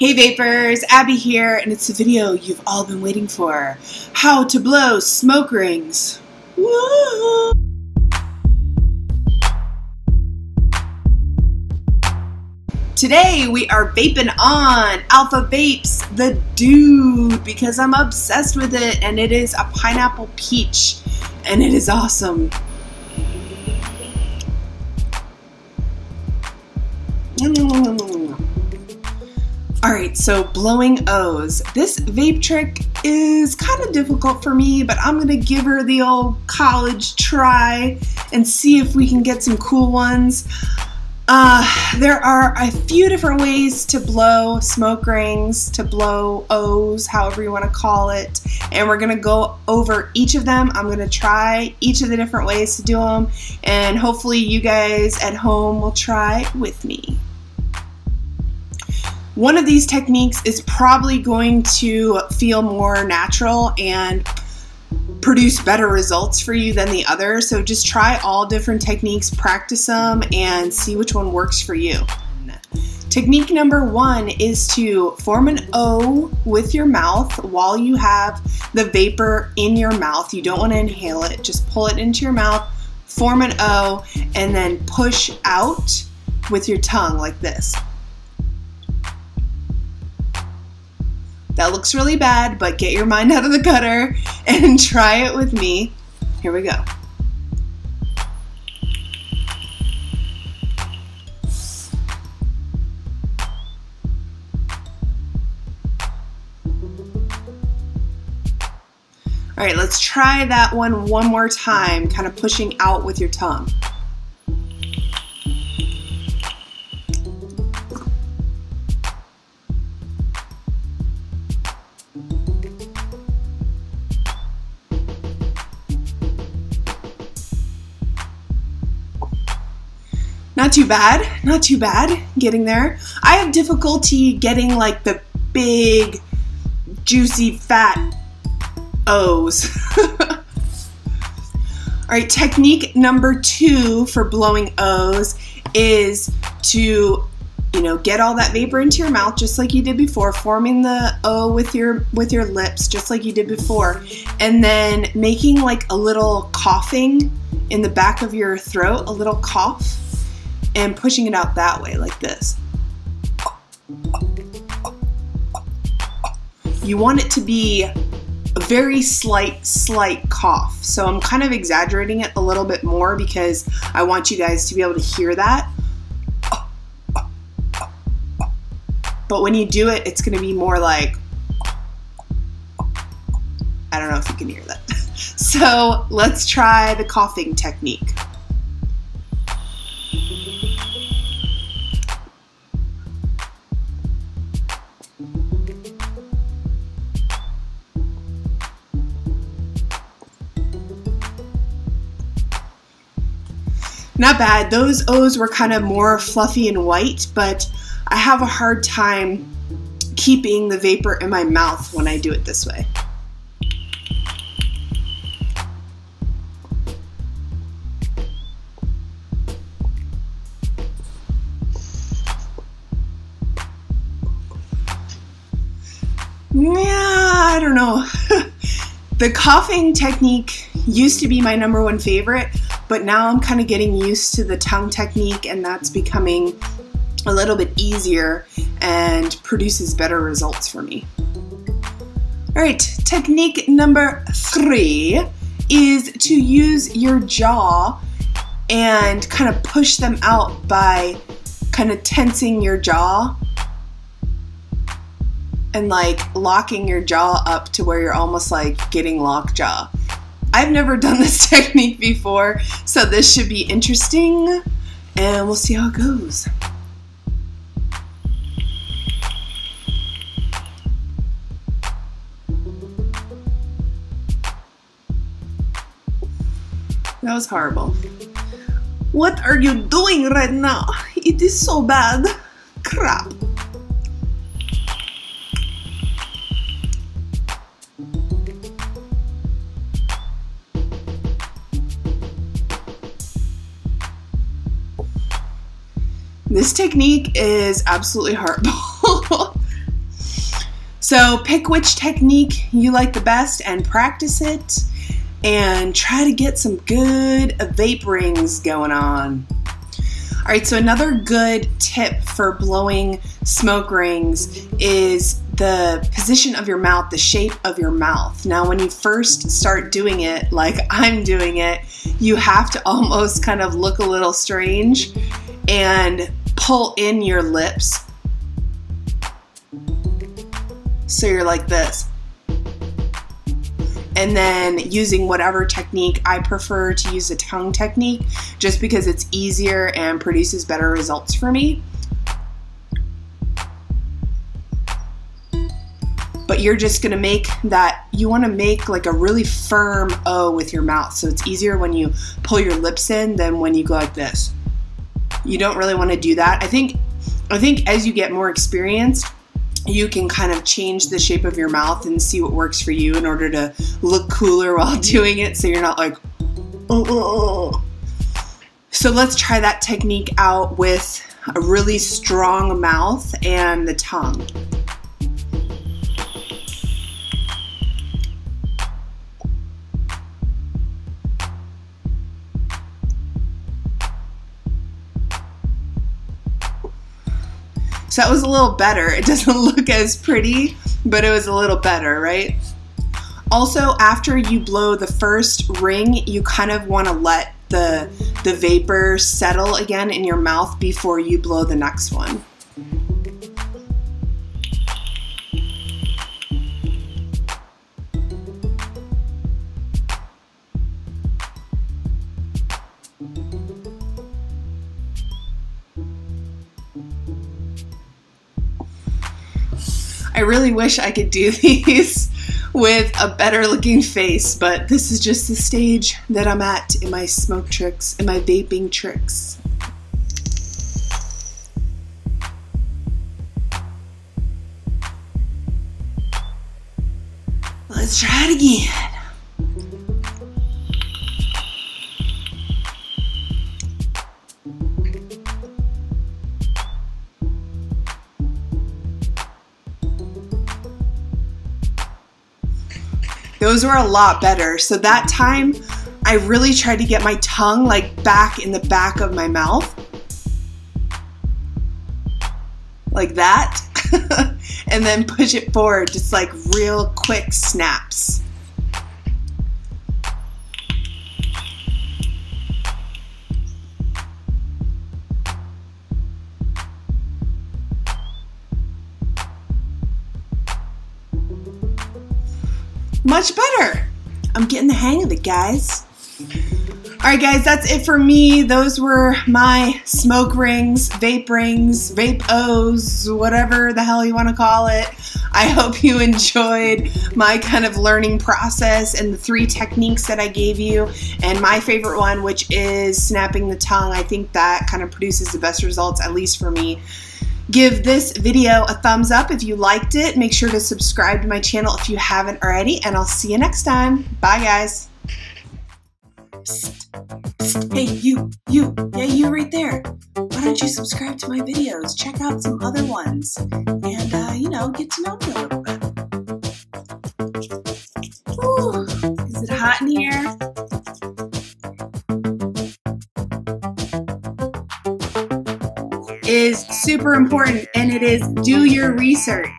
Hey Vapors, Abby here, and it's the video you've all been waiting for. How to blow smoke rings. Woo! Today we are vaping on Alpha Vapes, the dude, because I'm obsessed with it, and it is a pineapple peach, and it is awesome. Alright, so blowing O's. This vape trick is kind of difficult for me, but I'm going to give her the old college try and see if we can get some cool ones. There are a few different ways to blow smoke rings, to blow O's, however you want to call it, and we're going to go over each of them. I'm going to try each of the different ways to do them, and hopefully you guys at home will try with me. One of these techniques is probably going to feel more natural and produce better results for you than the other. So just try all different techniques, practice them, and see which one works for you. Technique number one is to form an O with your mouth while you have the vapor in your mouth. You don't want to inhale it, just pull it into your mouth, form an O, and then push out with your tongue like this. That looks really bad, but get your mind out of the gutter and try it with me. Here we go. All right, let's try that one more time, kind of pushing out with your tongue. Not too bad getting there. I have difficulty getting like the big, juicy, fat O's. All right, technique number two for blowing O's is to, get all that vapor into your mouth just like you did before, forming the O with your lips just like you did before, and then making like a little coughing in the back of your throat, a little cough, and pushing it out that way like this. You want it to be a very slight cough. So I'm kind of exaggerating it a little bit more because I want you guys to be able to hear that. But when you do it, it's going to be more like, I don't know if you can hear that. So let's try the coughing technique. Not bad. Those O's were kind of more fluffy and white, but I have a hard time keeping the vapor in my mouth when I do it this way. Yeah, I don't know. The coughing technique used to be my #1 favorite, but now I'm kind of getting used to the tongue technique, and that's becoming a little bit easier and produces better results for me. All right, technique number 3 is to use your jaw and kind of push them out by kind of tensing your jaw and like locking your jaw up to where you're almost like getting lockjaw. I've never done this technique before, so this should be interesting, and we'll see how it goes. That was horrible. What are you doing right now? It is so bad. Crap. This technique is absolutely horrible. So pick which technique you like the best and practice it, and try to get some good vape rings going on. All right, so another good tip for blowing smoke rings is the position of your mouth, the shape of your mouth. Now, when you first start doing it, like I'm doing it, you have to almost kind of look a little strange and pull in your lips. So you're like this. And then using whatever technique, I prefer to use the tongue technique just because it's easier and produces better results for me. But you're just gonna make that, you wanna make like a really firm O with your mouth. So it's easier when you pull your lips in than when you go like this. You don't really wanna do that. I think as you get more experienced, you can kind of change the shape of your mouth and see what works for you in order to look cooler while doing it, so you're not like, oh. So let's try that technique out with a really strong mouth and the tongue. So that was a little better. It doesn't look as pretty, but it was a little better, right? Also, after you blow the first ring, you kind of want to let the vapor settle again in your mouth before you blow the next one. I really wish I could do these with a better looking face, but this is just the stage that I'm at in my smoke tricks, in my vaping tricks. Let's try it again. Those were a lot better. So that time, I really tried to get my tongue like back in the back of my mouth. Like that. And then push it forward, just like real quick snaps. Much better. I'm getting the hang of it, guys. All right, guys, that's it for me. Those were my smoke rings, vape O's, whatever the hell you want to call it. I hope you enjoyed my kind of learning process and the 3 techniques that I gave you. And my favorite one, which is snapping the tongue, I think that kind of produces the best results, at least for me. Give this video a thumbs up if you liked it. Make sure to subscribe to my channel if you haven't already, and I'll see you next time. Bye, guys. Psst, psst. Hey, you, yeah, you right there. Why don't you subscribe to my videos? Check out some other ones, and, you know, get to know me a little bit. Ooh, is it hot in here? Is super important, and it is do your research.